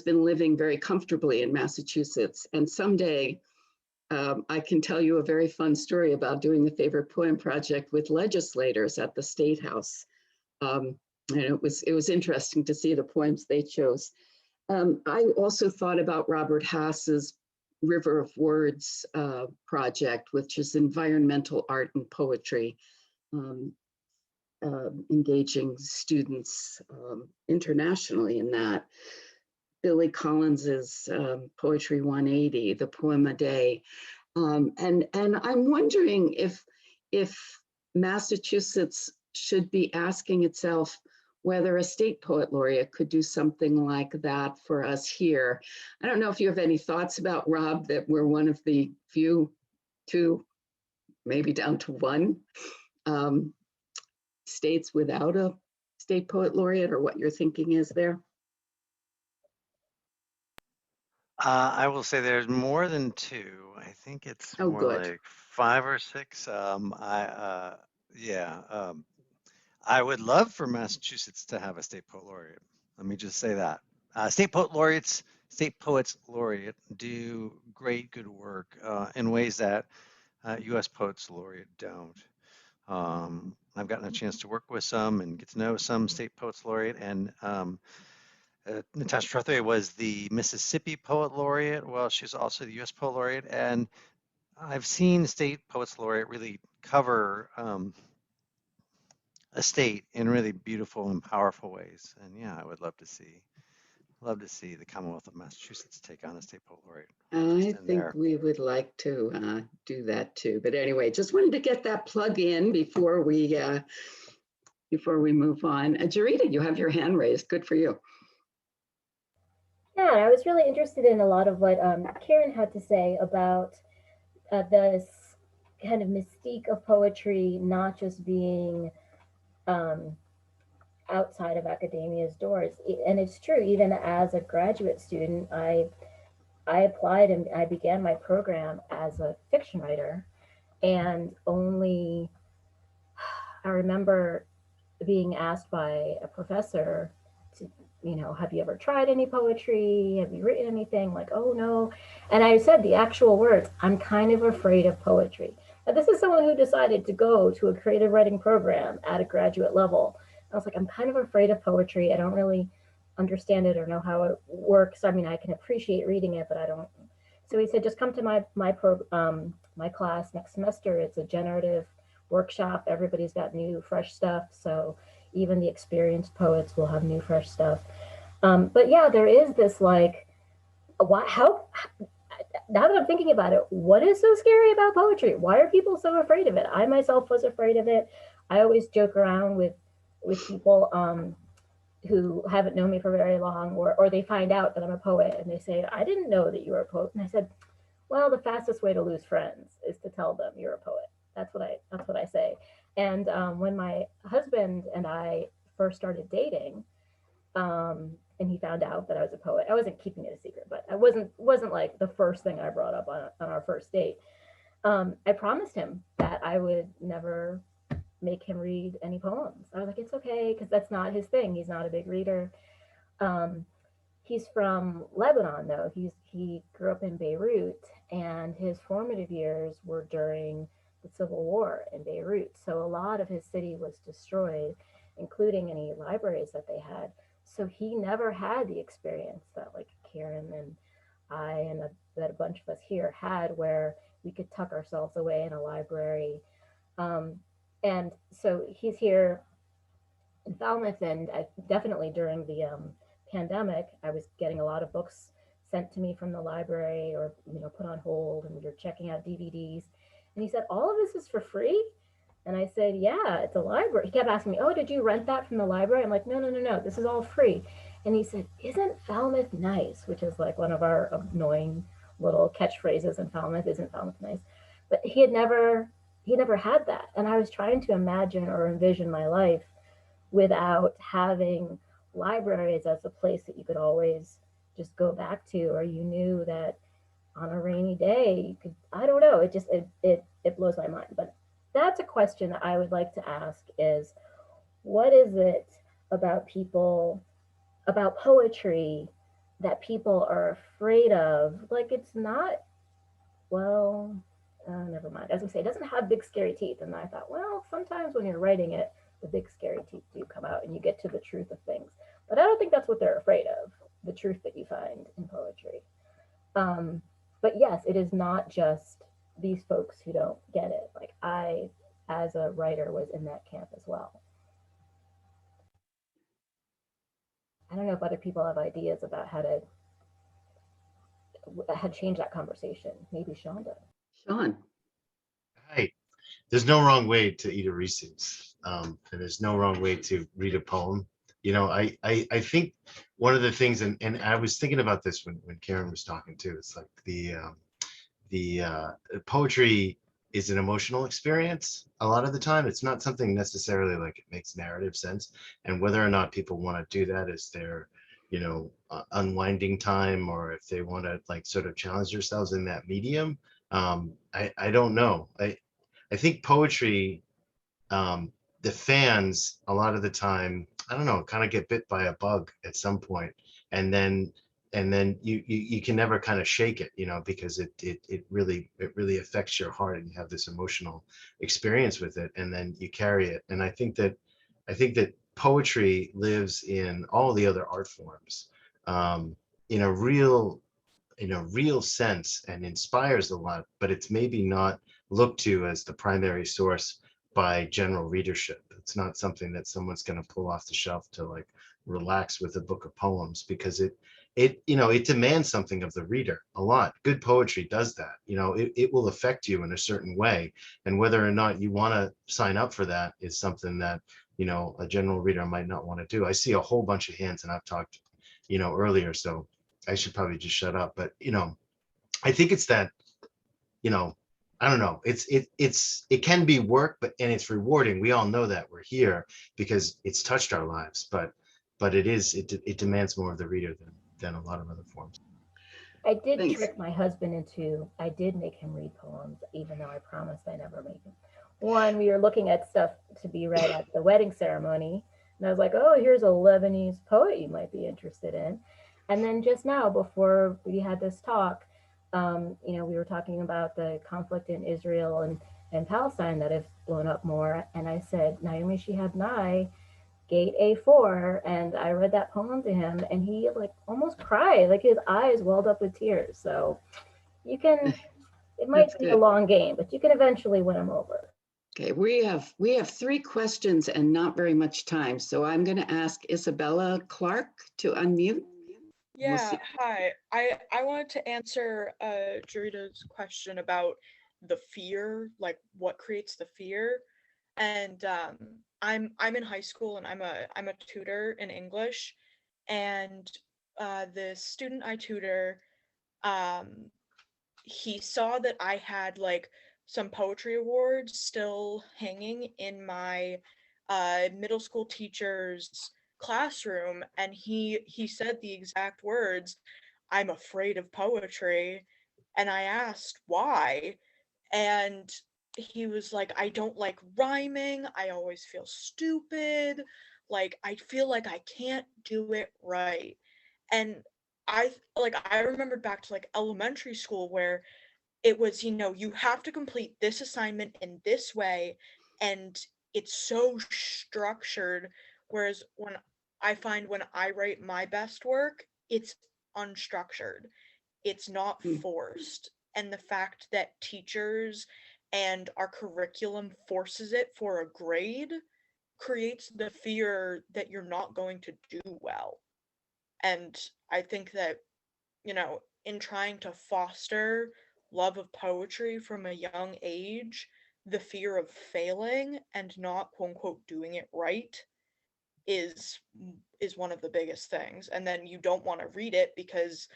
living very comfortably in Massachusetts. And someday, I can tell you a very fun story about doing the favorite poem project with legislators at the State House. And it was interesting to see the poems they chose. I also thought about Robert Haas's River of Words project, which is environmental art and poetry, engaging students internationally in that. Billy Collins's Poetry 180, the poem a day. And I'm wondering if Massachusetts should be asking itself whether a state poet laureate could do something like that for us here. I don't know if you have any thoughts about, Rob, that we're one of the few, two, maybe down to one states without a state poet laureate, or what your thinking is there. I will say there's more than two. I think it's more like 5 or 6. I would love for Massachusetts to have a state poet laureate. Let me just say that. State poet laureates State Poets Laureate do great, good work in ways that US Poets Laureate don't. I've gotten a chance to work with some and get to know some State Poets Laureate, and Natasha Trethewey was the Mississippi Poet Laureate. Well, she's also the US Poet Laureate, and I've seen State Poets Laureate really cover a state in really beautiful and powerful ways. And yeah, I would love to see the Commonwealth of Massachusetts take on a State Poet Laureate. I think we would like to do that too. But anyway, just wanted to get that plug in before we move on. Jarita, you have your hand raised. Good for you. Yeah, I was really interested in a lot of what Kirun had to say about this kind of mystique of poetry, not just being outside of academia's doors. And it's true, even as a graduate student, I applied and I began my program as a fiction writer, and only I remember being asked by a professor to, have you ever tried any poetry? Have you written anything? Like, oh no. And I said the actual words, I'm kind of afraid of poetry. Now, this is someone who decided to go to a creative writing program at a graduate level. I was like, I'm kind of afraid of poetry. I don't really understand it or know how it works. I mean, I can appreciate reading it, but I don't. So he said, just come to my class next semester. It's a generative workshop. Everybody's got new, fresh stuff. So even the experienced poets will have new, fresh stuff. But yeah, there is this like, now that I'm thinking about it, what is so scary about poetry? Why are people so afraid of it? I myself was afraid of it. I always joke around with people who haven't known me for very long, or they find out that I'm a poet and they say, I didn't know that you were a poet. And I said, well, the fastest way to lose friends is to tell them you're a poet. That's what I say. And when my husband and I first started dating, and he found out that I was a poet, I wasn't keeping it a secret, but I wasn't like the first thing I brought up on our first date. I promised him that I would never make him read any poems. I was like, it's okay, because that's not his thing. He's not a big reader. He's from Lebanon, though. He grew up in Beirut, and his formative years were during the Civil War in Beirut. So a lot of his city was destroyed, including any libraries that they had. So he never had the experience that like Kirun and I and that a bunch of us here had, where we could tuck ourselves away in a library. And so he's here in Falmouth, and definitely during the pandemic, I was getting a lot of books sent to me from the library, or put on hold, and we were checking out DVDs. And he said, all of this is for free? And I said, yeah, it's a library. He kept asking me, oh, did you rent that from the library? I'm like, no, this is all free. And he said, isn't Falmouth nice? Which is like one of our annoying little catchphrases in Falmouth, isn't Falmouth nice? But he never had that. And I was trying to imagine or envision my life without having libraries as a place that you could always just go back to, or you knew that on a rainy day you could, I don't know, it blows my mind. But that's a question that I would like to ask, is what is it about poetry that people are afraid of? Like, it's not, well, never mind. As I say, it doesn't have big scary teeth. And I thought, well, sometimes when you're writing it, the big scary teeth do come out and you get to the truth of things. But I don't think that's what they're afraid of, the truth that you find in poetry. But yes, it is not just these folks who don't get it. Like, I, as a writer, was in that camp as well. I don't know if other people have ideas about how to change that conversation. Maybe Sean does. Sean. Hi. There's no wrong way to eat a Reese's, and there's no wrong way to read a poem. I think one of the things, and I was thinking about this when Kirun was talking too, it's like the poetry is an emotional experience a lot of the time. It's not something necessarily like it makes narrative sense, and whether or not people want to do that as their unwinding time, or if they want to like sort of challenge themselves in that medium, I don't know. I think poetry, the fans a lot of the time, I don't know, kind of get bit by a bug at some point, and then and then you can never kind of shake it, you know, because it really affects your heart, and you have this emotional experience with it, and then you carry it. And I think that poetry lives in all the other art forms in a real sense, and inspires a lot, but it's maybe not looked to as the primary source by general readership. It's not something that someone's going to pull off the shelf to like relax with a book of poems, because it demands something of the reader a lot. Good poetry does that. You know, it will affect you in a certain way, and whether or not you want to sign up for that is something that, you know, a general reader might not want to do. I see a whole bunch of hands, and I've talked, you know, earlier, so I should probably just shut up. But, you know, I think it's that, you know, I don't know. It can be work, and it's rewarding. We all know that. We're here because it's touched our lives, but it demands more of the reader than a lot of other forms. I did Thanks. trick my husband into, I did make him read poems, even though I promised I never make him. One, we were looking at stuff to be read at the wedding ceremony, and I was like, oh, here's a Lebanese poet you might be interested in. And then just now, before we had this talk, you know, we were talking about the conflict in Israel and Palestine that has blown up more. And I said, Naomi Shihab Nye, Gate A4, and I read that poem to him, and he like almost cried, like his eyes welled up with tears. So you can, it might That's be good. a long game, but you can eventually win him over. Okay, we have 3 questions and not very much time. So I'm going to ask Isabella Clark to unmute. Yeah, hi. I wanted to answer Jarita's question about the fear, like what creates the fear. And I'm in high school, and I'm a tutor in English, and the student I tutor, he saw that I had like some poetry awards still hanging in my middle school teacher's classroom, and he said the exact words, "I'm afraid of poetry." And I asked why, and he was like, "I don't like rhyming, I always feel stupid, like I feel like I can't do it right." And I remembered back to like elementary school, where it was, you know, you have to complete this assignment in this way, and it's so structured. Whereas when I write my best work, it's unstructured, it's not forced. And the fact that teachers and our curriculum forces it for a grade creates the fear that you're not going to do well. And I think that, you know, in trying to foster love of poetry from a young age, the fear of failing and not quote unquote doing it right is one of the biggest things. And then you don't want to read it because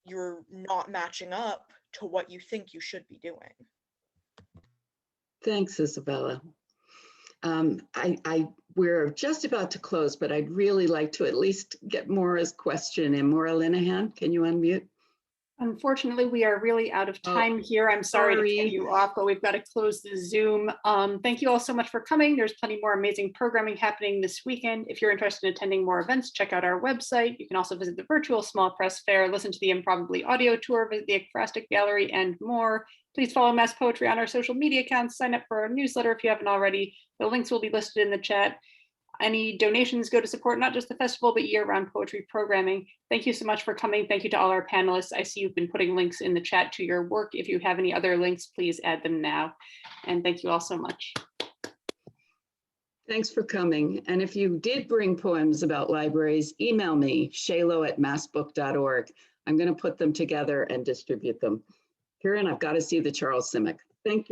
you're not matching up to what you think you should be doing. Thanks, Isabella. We're just about to close, but I'd really like to at least get Maura's question in. Maura Linehan, can you unmute? Unfortunately, we are really out of time here. I'm sorry to cut you off, but we've got to close the Zoom. Thank you all so much for coming. There's plenty more amazing programming happening this weekend. If you're interested in attending more events, check out our website. You can also visit the virtual Small Press Fair, listen to the Improbably audio tour, visit the Ekphrastic Gallery, and more. Please follow Mass Poetry on our social media accounts. Sign up for our newsletter if you haven't already. The links will be listed in the chat. Any donations go to support not just the festival, but year-round poetry programming. Thank you so much for coming. Thank you to all our panelists. I see you've been putting links in the chat to your work. If you have any other links, please add them now. And thank you all so much. Thanks for coming. And if you did bring poems about libraries, email me, shaylo@massbook.org. I'm going to put them together and distribute them. Kirun, I've got to see the Charles Simic. Thank you.